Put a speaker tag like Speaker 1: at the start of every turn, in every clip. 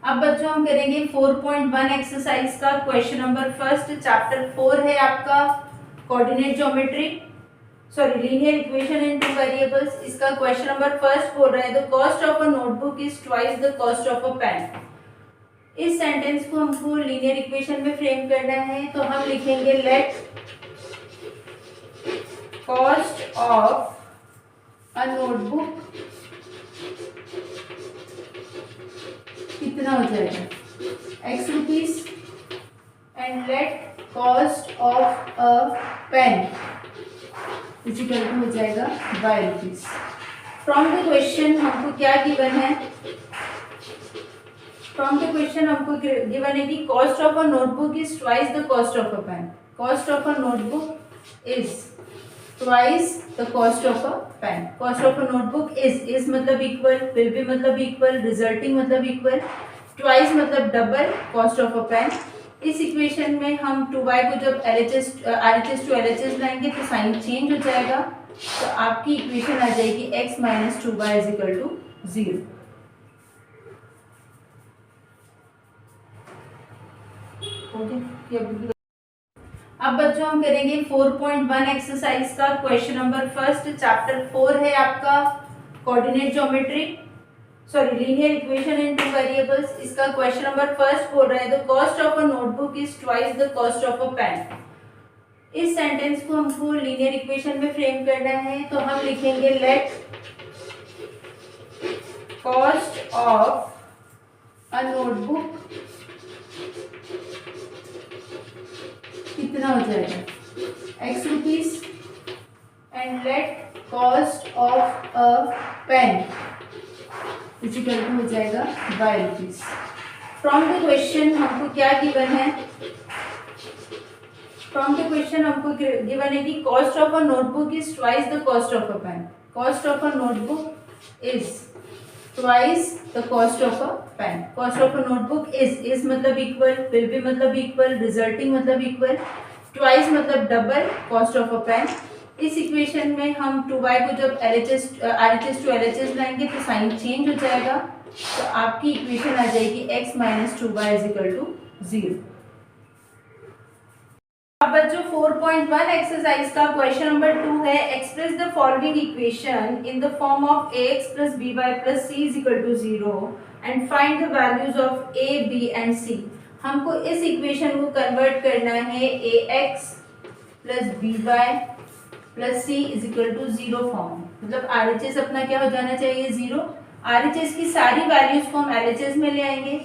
Speaker 1: अब बच्चों हम करेंगे 4.1 एक्सरसाइज का क्वेश्चन नंबर फर्स्ट। चैप्टर 4 है आपका coordinate geometry, sorry linear equation in two variables. इसका क्वेश्चन नंबर फर्स्ट बोल रहा है the cost of a notebook is twice the cost of a pen. इस सेंटेंस को हमको लीनियर इक्वेशन में फ्रेम करना है, तो हम लिखेंगे let cost of a notebook कितना हो जाएगा x rupees and let cost of a pen is equal to हो जाएगा y rupees. From the question हमको क्या गिवन है, फ्रॉम द क्वेश्चन हमको गिवन है कि cost of a notebook is twice the cost of a pen. Cost of a notebook is twice the cost of a pen. Cost of a notebook is मतलब equal, will be मतलब equal, resulting मतलब equal, twice मतलब double, cost of a pen. इस equation में हम 2y को जब RHS to LHS लाएंगे तो साइन चेंज हो जाएगा, तो आपकी इक्वेशन आ जाएगी x minus 2y is equal to 0। अब बच्चों हम करेंगे 4.1 एक्सरसाइज का क्वेश्चन नंबर फर्स्ट। चैप्टर 4 है आपका coordinate geometry, sorry linear equation in two variables. इसका क्वेश्चन नंबर फर्स्ट बोल रहा है the cost of a notebook is twice the cost of a pen. इस सेंटेंस को हमको लीनियर इक्वेशन में फ्रेम करना है, तो हम लिखेंगे let cost of a notebook कितना हो जाएगा x rupees and let cost of a pen is equal to हो जाएगा y rupees. From the question हमको क्या गिवन है, फ्रॉम द क्वेश्चन हमको गिवन है कि cost of a notebook is twice the cost of a pen. Cost of a notebook is twice the cost of a pen. Cost of a notebook is मतलब equal, will be मतलब equal, resulting मतलब equal, twice मतलब double, cost of a pen. इस equation में हम 2y को जब RHS to LHS लाएंगे तो साइन चेंज हो जाएगा, तो आपकी इक्वेशन आ जाएगी x minus 2y is equal to 0। अब बच्चों 4.1 एक्सरसाइज का क्वेश्चन नंबर 2 है express the following equation in the form of ax plus by plus c is equal to 0 and find the values of a, b and c। हमको इस equation को convert करना है ax plus by plus c is equal to 0 form, मतलब RHS अपना क्या हो जाना चाहिए 0। RHS की सारी वैल्यूज को हम LHS में ले आएंगे,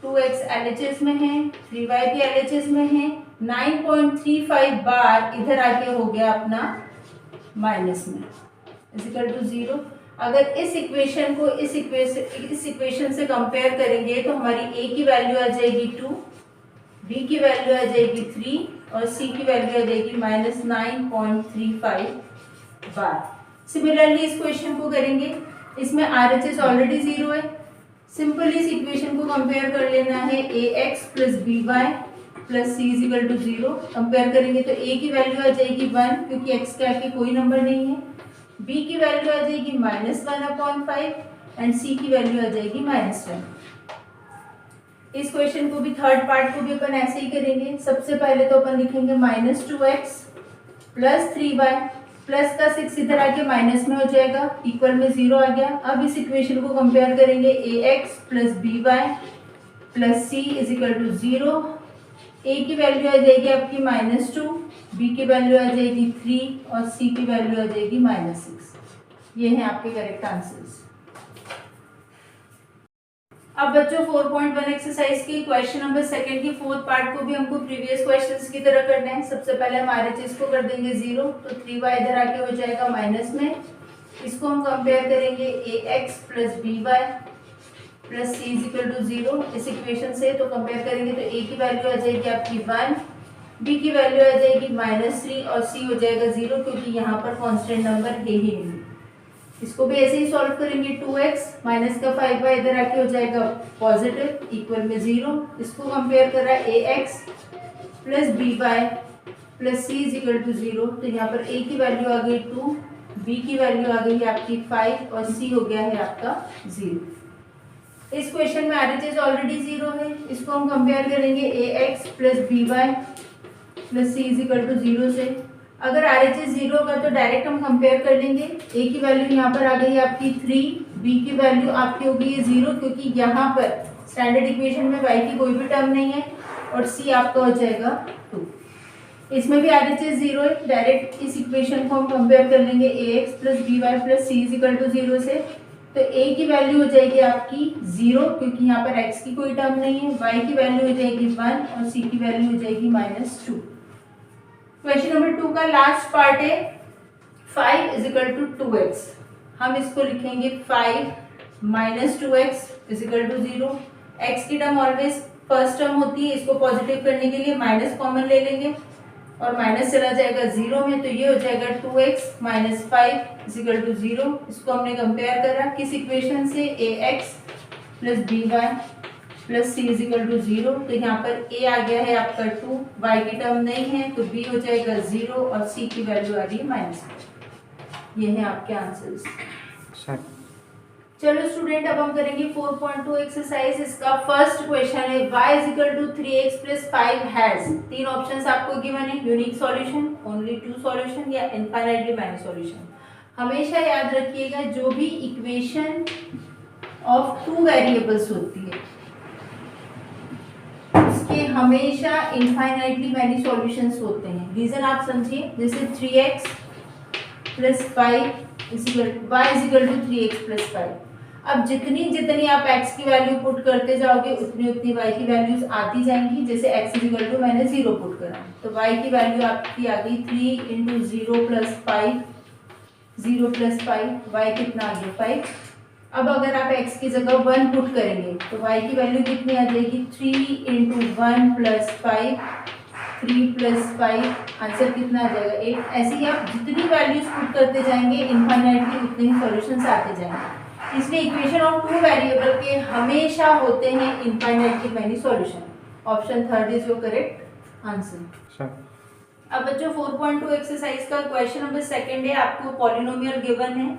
Speaker 1: 2x LHS में है, 3y भी LHS में है, 9.35 बार इधर आके हो गया अपना माइनस में इज इक्वल टू 0। अगर इस इक्वेशन को इस इक्वेशन से कंपेयर करेंगे तो हमारी a की वैल्यू आ जाएगी 2, b की वैल्यू आ जाएगी 3 और c की वैल्यू आ जाएगी माइनस 9.35 बार। सिमिलरली इस क्वेश्चन को करेंगे, इसमें RHS ऑलरेडी 0 है, सिंपल इस इक्वेशन को कंपेयर कर लेना है ax plus by plus c is equal to 0। Compare करेंगे तो a की वैल्यू आ जाएगी 1 क्योंकि x के आगे कोई नंबर नहीं है, b की वैल्यू आ जाएगी माइनस 1/5 एंड c की वैल्यू आ जाएगी माइनस 1। इस क्वेश्चन को भी थर्ड पार्ट को भी अपन ऐसे ही करेंगे। सबसे पहले तो अपन लिखेंगे minus 2x plus 3y plus का 6 इधर आके माइनस में हो जाएगा, इक्वल में 0 आ गया। अब इस इक्वेशन को कंपेयर करेंगे ax plus by plus c is equal to 0। a की वैल्यू आ जाएगी आपकी माइनस 2, b की वैल्यू आ जाएगी 3 और c की वैल्यू आ जाएगी माइनस 6। ये हैं आपके करेक्ट आंसर्स। अब बच्चों 4.1 एक्सरसाइज की क्वेश्चन नंबर सेकंड की फोर्थ पार्ट को भी हमको प्रीवियस क्वेश्चंस की तरह करना है। सबसे पहले हम RHS को कर देंगे 0, तो 3y इधर आके हो जाएगा माइनस में। इसको हम कंपेयर करेंगे ax plus by plus c is equal to 0 इस इक्वेशन से, तो कंपेयर करेंगे तो a की वैल्यू आ जाएगी आपकी 1, b की वैल्यू आ जाएगी माइनस 3 और c हो जाएगा 0 क्योंकि यहाँ पर कांस्टेंट नंबर है ही नहीं। इसको भी ऐसे ही सॉल्व करेंगे, 2x माइनस का 5y इधर आके हो जाएगा पॉजिटिव, इक्वल में 0। इसको कंपेयर कर रहा है ax plus by plus c is equal to 0, तो यहाँ पर a की वैल्यू आ गई 2, b की वैल्यू आ गई है आपकी 5 और c हो गया है आपका 0। इस क्वेश्चन में RHS ऑलरेडी 0 है, इसको हम कंपेयर करेंगे ax plus b y plus c is equal to 0 से। अगर RHS 0 होगा तो डायरेक्ट हम कंपेयर कर लेंगे। a की वैल्यू यहाँ पर आ गई आपकी 3, b की वैल्यू आपकी होगी ये 0 क्योंकि यहाँ पर स्टैंडर्ड इक्वेशन में y की कोई भी टर्म नहीं है, और c आपका हो जाएगा 2। इसमें भी RHS 0 है, डायरेक्ट इस इक्वेशन को हम कंपेयर कर लेंगे ax plus b y plus c is equal to 0 से। तो a की वैल्यू हो जाएगी आपकी 0 क्योंकि यहाँ पर x की कोई टर्म नहीं है, y की वैल्यू हो जाएगी 1 और c की वैल्यू हो जाएगी -2। क्वेश्चन नंबर 2 का लास्ट पार्ट है 5 इज इक्वल टू 2x। हम इसको लिखेंगे 5 minus 2x is equal to 0। x की टर्म ऑलवेज फर्स्ट टर्म होती है, इसको पॉजिटिव करने के लिए माइनस कॉमन ले लेंगे और माइनस चला जाएगा 0 में, तो ये हो जाएगा 2x minus 5 is equal to 0। इसको हमने कंपेयर करा किस इक्वेशन से, ax plus b y plus c is equal to 0। तो यहाँ पर a आ गया है आपका 2, y की टर्म नहीं है तो b हो जाएगा 0 और c की वैल्यू आ रही है -4। ये है आपके आंसर्स। चलो स्टूडेंट, अब हम करेंगे 4.2 एक्सरसाइज। इसका फर्स्ट क्वेश्चन है y is equal to 3x plus 5 has. 3 options आपको गिवन है, यूनिक सॉल्यूशन, ओनली 2 सॉल्यूशन या इनफाइनाइटली मैनी सॉल्यूशन। हमेशा याद रखिएगा जो भी इक्वेशन ऑफ 2 वेरिएबल्स होती है उसके हमेशा इनफाइनाइटली मैनी सॉल्यूशंस होते हैं। रीजन आप समझिए, जैसे 3x plus 5 is equal to 3x plus 5। अब जितनी आप x की वैल्यू पुट करते जाओगे उतनी y की वैल्यूज आती जाएंगी। जैसे x इज इक्वल टू मैंने 0 पुट करा तो y की वैल्यू आपकी आ गई 3 इंटू 0 प्लस 5, 0 प्लस 5, y कितना आ गया 5। अब अगर आप x की जगह 1 पुट करेंगे तो y की वैल्यू कितनी आ जाएगी 3 इंटू 1 प्लस 5, 3 प्लस 5, आंसर कितना आ जाएगा 8। ऐसे ही आप जितनी वैल्यूज पुट करते जाएंगे इनफाइनाइटली उतने ही सॉल्यूशंस आते जाएंगे। इसलिए इक्वेशन ऑफ 2 वेरिएबल के हमेशा होते हैं infinitely many solution. Option third is your correct answer. अब बच्चों 4.2 एक्सरसाइज का क्वेश्चन नंबर सेकंड है, आपको पॉलिनोमियल गिवन है।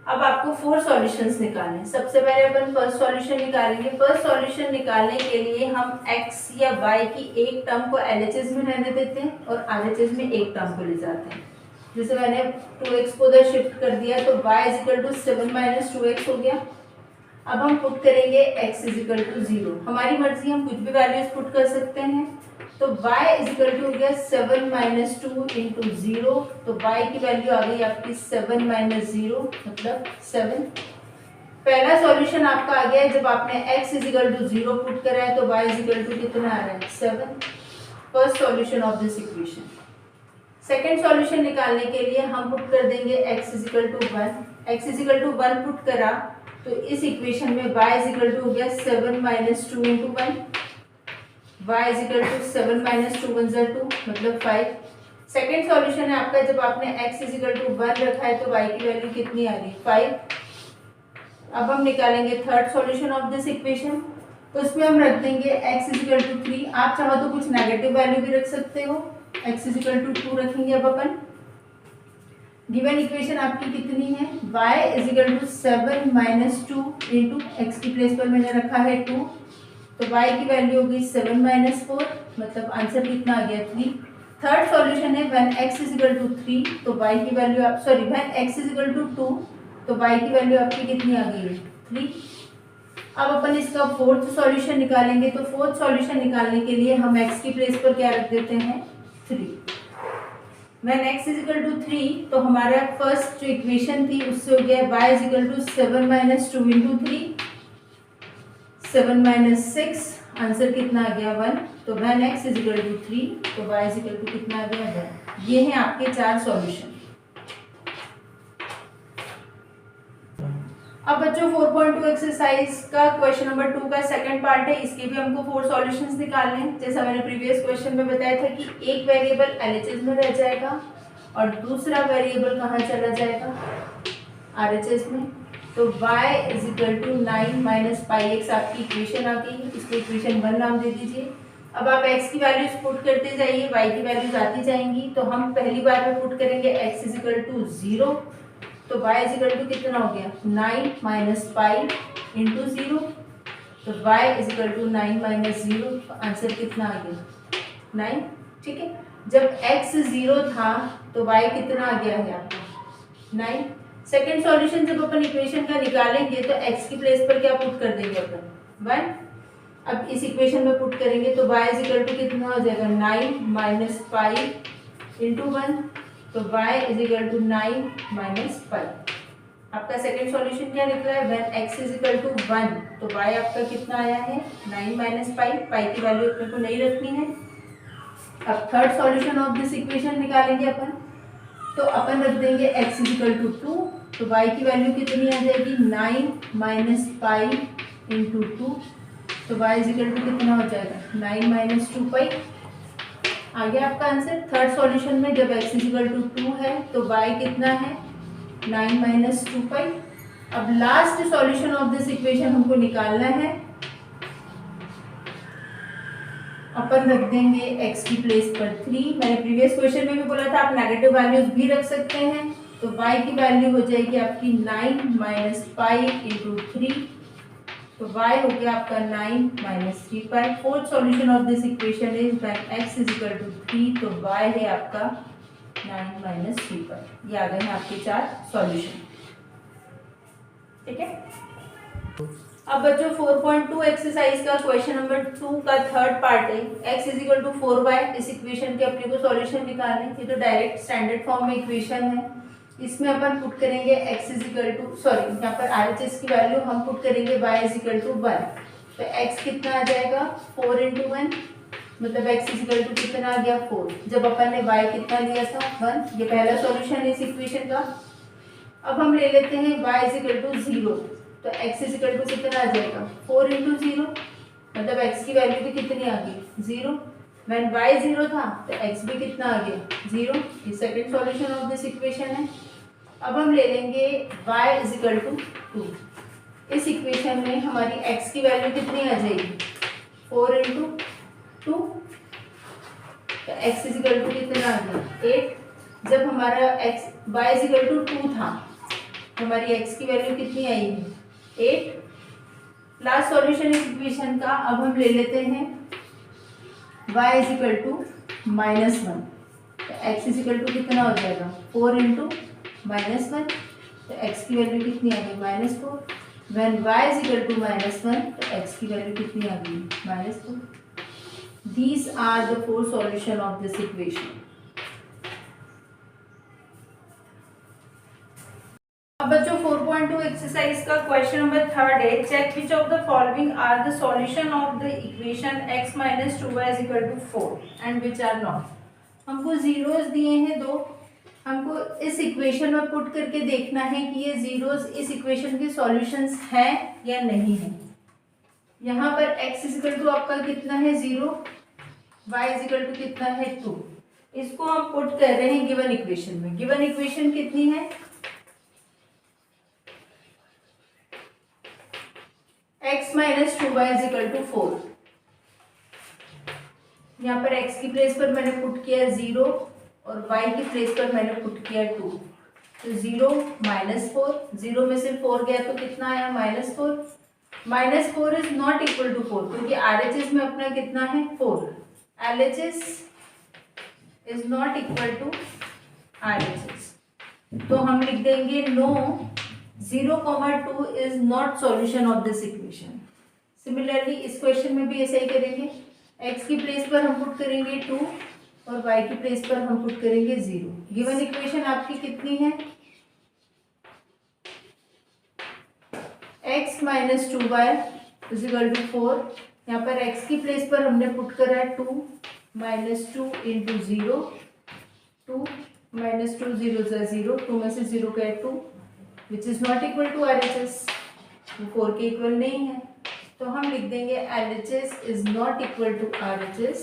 Speaker 1: अब आपको 4 सॉल्यूशंस निकालने हैं। सबसे पहले अपन फर्स्ट सॉल्यूशन निकालेंगे। फर्स्ट सॉल्यूशन निकालने के लिए हम x या y की एक टर्म को LHS में रहने देते हैं और RHS में एक टर्म को ले जाते हैं। जैसे मैंने 2x को उधर शिफ्ट कर दिया तो y is equal to 7 minus 2x हो गया। अब हम पुट करेंगे x इज इक्वल टू 0। हमारी मर्जी, हम कुछ भी वैल्यूज पुट कर सकते हैं। तो y इज इक्वल टू हो गया 7 माइनस 2 इंटू 0। तो y की वैल्यू आ गई आपकी 7 माइनस 0 मतलब 7। पहला सॉल्यूशन आपका आ गया है, जब आपने x is equal to 0 put करा है तो y इज इक्वल टू कितना आ रहा है 7। First solution of this equation. Second solution निकालने के लिए हम पुट कर देंगे x is equal to 1। x is equal to 1 put करा तो इस इक्वेशन में y इज इक्वल टू हो गया 7 minus 2 into 1। y is equal to 7 minus 2 1 ज़ा 2 मतलब 5। सेकेंड सॉल्यूशन है आपका, जब आपने x इज इक्वल टू 1 रखा है तो y की वैल्यू कितनी आ रही 5। अब हम निकालेंगे third solution of this equation. तो उसमें हम रख देंगे x इज इक्वल टू 3। आप चाहो तो कुछ नेगेटिव वैल्यू भी रख सकते हो। x इज इक्वल टू 2 रखेंगे। अब अपन गिवन इक्वेशन आपकी कितनी है, y is equal to 7 minus 2 into x की प्लेस पर मैंने रखा है 2, तो y की वैल्यू होगी 7 माइनस 4 मतलब आंसर कितना आ गया 3। थर्ड सॉल्यूशन है when x is equal to 3 तो y की value when x is equal to 2 तो y की वैल्यू आपकी कितनी आ गई 3। अब अपन इसका फोर्थ सॉल्यूशन निकालेंगे। तो फोर्थ सॉल्यूशन निकालने के लिए हम x की प्लेस पर क्या रख देते हैं 3। When x is equal to 3 तो हमारा फर्स्ट जो इक्वेशन थी उससे हो गया y is equal to 7 minus 2 into 3, 7 minus 6, answer कितना आ गया 1। तो when x is equal to 3 तो y इज इक्वल टू कितना आ गया 1। ये हैं आपके 4 सॉल्यूशन। अब बच्चों 4.2 एक्सरसाइज का क्वेश्चन नंबर 2 का सेकंड पार्ट है। इसके भी हमको 4 सॉल्यूशंस निकालने हैं। जैसा मैंने प्रीवियस क्वेश्चन में बताया था कि एक वेरिएबल LHS में रह जाएगा और दूसरा वेरिएबल कहाँ चला जाएगा RHS में। तो y is equal to 9 minus pi x आपकी इक्वेशन आ गई। इसको इक्वेशन 1 नाम दे दीजिए। अब आप x की वैल्यूज पुट करते जाइए, y की वैल्यूज आती जाएंगी। तो हम पहली बार में पुट करेंगे x इज इक्वल टू 0 तो y इज इक्वल टू कितना हो गया 9 माइनस पाई इंटू 0 तो y is equal to 9 minus 0, answer कितना आ गया 9। ठीक है, जब x 0 था तो y कितना आ गया है आपका 9। सेकेंड सॉल्यूशन जब अपन इक्वेशन का निकालेंगे तो x की प्लेस पर क्या पुट कर देंगे अपन 1। अब इस इक्वेशन में पुट करेंगे तो y इज इक्वल टू कितना हो जाएगा 9 माइनस 5 इंटू 1, तो y is equal to 9 minus 5। आपका सेकंड सॉल्यूशन क्या निकला है when x is equal to 1, तो y आपका कितना आया है 9 माइनस 5, पाई की वैल्यू अपने को नहीं रखनी है। अब third solution of this equation निकालेंगे अपन, तो अपन रख देंगे x इज इक्वल टू 2, तो y की वैल्यू कितनी आ जाएगी 9 माइनस 5 इंटू 2, तो y इज इक्वल टू कितना हो जाएगा 9 माइनस 2 पाई। आ गया आपका आंसर। थर्ड सॉल्यूशन में जब x इज इक्वल टू 2 है तो y कितना है 9 माइनस 2 पाई। अब last solution of this equation हमको निकालना है, अपन रख देंगे x की प्लेस पर 3। मैंने प्रीवियस क्वेश्चन में भी बोला था आप नेगेटिव वैल्यूज भी रख सकते हैं, तो y की वैल्यू हो जाएगी आपकी 9 माइनस 5 इंटू 3, तो y हो गया आपका 9 minus 3 pi. Fourth solution of this equation is when x is equal to 3, तो y है आपका 9 माइनस 3 पाई। ये आ गए हैं आपके 4 सॉल्यूशन। ठीक है, अब बच्चों 4.2 एक्सरसाइज का क्वेश्चन नंबर 2 का थर्ड पार्ट है। x is equal to 4y, इस इक्वेशन के अपने को सॉल्यूशन निकालना है। ये तो डायरेक्ट स्टैंडर्ड फॉर्म में इक्वेशन है, इसमें अपन पुट करेंगे x इज इक्वल टू यहाँ पर RHS की वैल्यू हम पुट करेंगे y इज इक्वल टू 1, तो x कितना आ जाएगा 4 इंटू 1, मतलब x इज इक्वल टू कितना आ गया 4। जब अपन ने y कितना लिया था 1, ये पहला सॉल्यूशन है इस इक्वेशन का। अब हम ले लेते हैं y इज इक्वल टू 0, तो x इज इक्वल टू कितना आ जाएगा 4 इंटू 0, मतलब x की वैल्यू भी कितनी आ गई 0। व्हेन y 0 था तो x भी कितना आ गया 0। ये second solution of this equation है। अब हम ले लेंगे y इज इक्वल टू 2। इस इक्वेशन में हमारी x की वैल्यू कितनी आ जाएगी 4 इंटू 2, तो x इज इक्वल टू कितना आ गया 8। जब हमारा y इज इक्वल टू 2 था, हमारी x की वैल्यू कितनी आई है 8। लास्ट सॉल्यूशन इस इक्वेशन का। अब हम ले लेते हैं y इज इक्वल टू -1, तो x इज इक्वल टू कितना हो जाएगा 4 इंटू -1, तो x की वैल्यू कितनी आ गई -4। When y is equal to -1, तो x की वैल्यू कितनी आ गई -4। These are the 4 solution of this equation. अब बच्चों 4.2 एक्सरसाइज का क्वेश्चन नंबर थर्ड है। Check which of the following are the solution of the equation x minus 2y is equal to 4 and which are not. हमको zeros दिए हैं 2, हमको इस equation में पुट करके देखना है कि ये जीरोस इस इक्वेशन के सॉल्यूशंस हैं या नहीं है। यहाँ पर x इज इक्वल टू आपका कितना है 0, y इज इक्वल टू कितना है 2। इसको हम पुट कर रहे हैं गिवन इक्वेशन में। गिवन इक्वेशन कितनी है x minus 2y is equal to 4। यहाँ पर x की प्लेस पर मैंने पुट किया 0 और y की प्लेस पर मैंने पुट किया 2, तो 0 -4, 0 में से 4 गया तो कितना आया -4। -4 इज नॉट इक्वल टू 4, क्योंकि RHS में अपना कितना है 4, LHS is not equal to RHS, तो हम लिख देंगे no 0,2 is not solution of this equation. Similarly इस क्वेश्चन में भी ऐसा ही करेंगे, x की प्लेस पर हम पुट करेंगे 2 और y की प्लेस पर हम पुट करेंगे 0। गिवन इक्वेशन आपकी कितनी है x minus 2y is equal to 4। यहाँ पर x की प्लेस पर हमने पुट करा है 2 माइनस 2 इंटू 0, 2 माइनस 2 0 0, 2 में से 0 गया 2 which is not equal to RHS, 4 के इक्वल नहीं है, तो हम लिख देंगे LHS is not equal to RHS,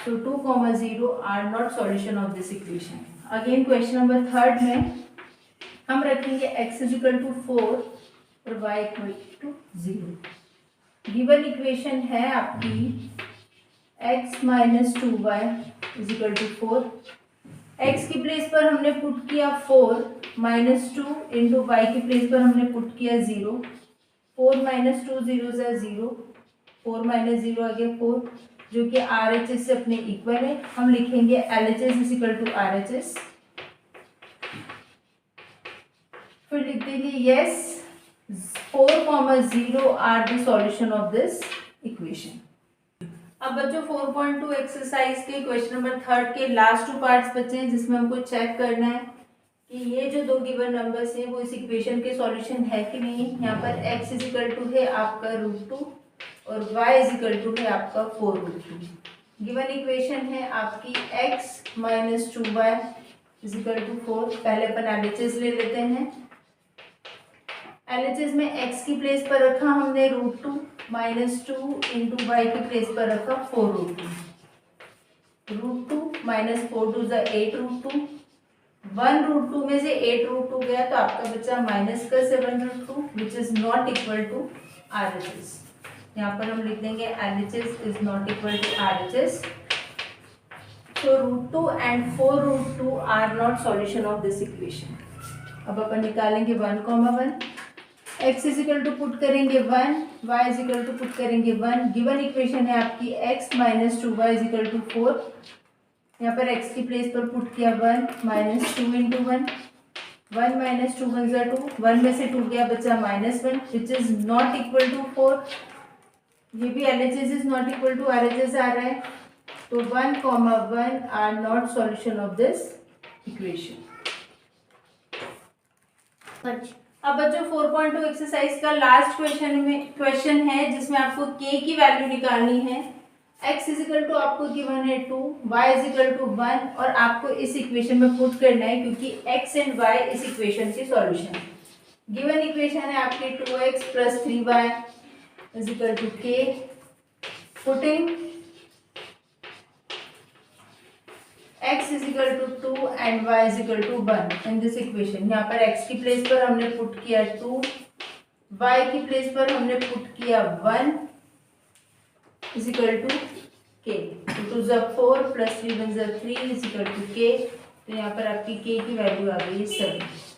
Speaker 1: so 2, 0 are not solution of this equation. Again question number third में हम रखेंगे x इज इक्वल टू 4 और y equal to 0। Given equation है आपकी x minus 2y is equal to 4। x की place पर हमने put किया 4 माइनस 2 इंटू वाई की प्लेस पर हमने पुट किया 0। 4 माइनस 2 जीरो ज़ा 0, 4 माइनस 0 आ गया 4, जो कि RHS से अपने इक्वल है। हम लिखेंगे LHS is equal to RHS। फिर लिख देंगे yes 4,0 are the solution of this equation. अब बच्चों 4.2 एक्सरसाइज के क्वेश्चन नंबर 3 के लास्ट 2 पार्ट्स बचे हैं, जिसमें हमको चेक करना है कि ये जो दो गिवन नंबर्स हैं वो इस इक्वेशन के सॉल्यूशन है कि नहीं। यहाँ पर x इज इक्वल टू है आपका √2 और y इज इक्वल टू है आपका 4√2। गिवन इक्वेशन है आपकी x minus 2y is equal to 4। पहले अपन LHS ले लेते हैं। LHS में x की प्लेस पर रखा हमने √2 माइनस 2 इंटू वाई की प्लेस पर रखा 4√2। √2 माइनस 4 ज़ा 8√2। 1√2 में से 8√2 गया तो आपका बचा माइनस का 7√2 which is not equal to RHS। यहाँ पर हम लिख देंगे LHS is not equal to RHS। So √2 and 4√2 are not solution of this equation. अब अपन निकालेंगे 1,1। x is equal to put करेंगे 1, y is equal to put करेंगे 1। गिवन इक्वेशन है आपकी x minus 2y is equal to 4। यहाँ पर x की प्लेस पर पुट किया 1 माइनस 2 इंटू 1। 1 माइनस 2 1 ज़ा 2, 1 में से 2 गया बचा minus 1 which is not equal to 4। ये भी LHS is not equal to RHS आ रहा है, तो 1,1 are not solution of this equation. अब बच्चों 4.2 एक्सरसाइज का लास्ट क्वेश्चन है जिसमें आपको k की वैल्यू निकालनी है। x इज इक्वल टू आपको गिवन है 2, y इज इक्वल टू 1 और आपको इस इक्वेशन में पुट करना है क्योंकि x एंड y इस इक्वेशन की सॉल्यूशन है। गिवन इक्वेशन है आपकी 2x plus 3y is equal to k। Putting x is equal to 2 and y is equal to 1 in this equation. यहाँ पर x की प्लेस पर हमने पुट किया 2, y की प्लेस पर हमने पुट किया 1 इज इक्वल टू k। 2 ज़ा 4 प्लस 3 1 ज़ा 3 इज इक्वल टू k। तो यहाँ पर आपकी k की वैल्यू आ गई है 7।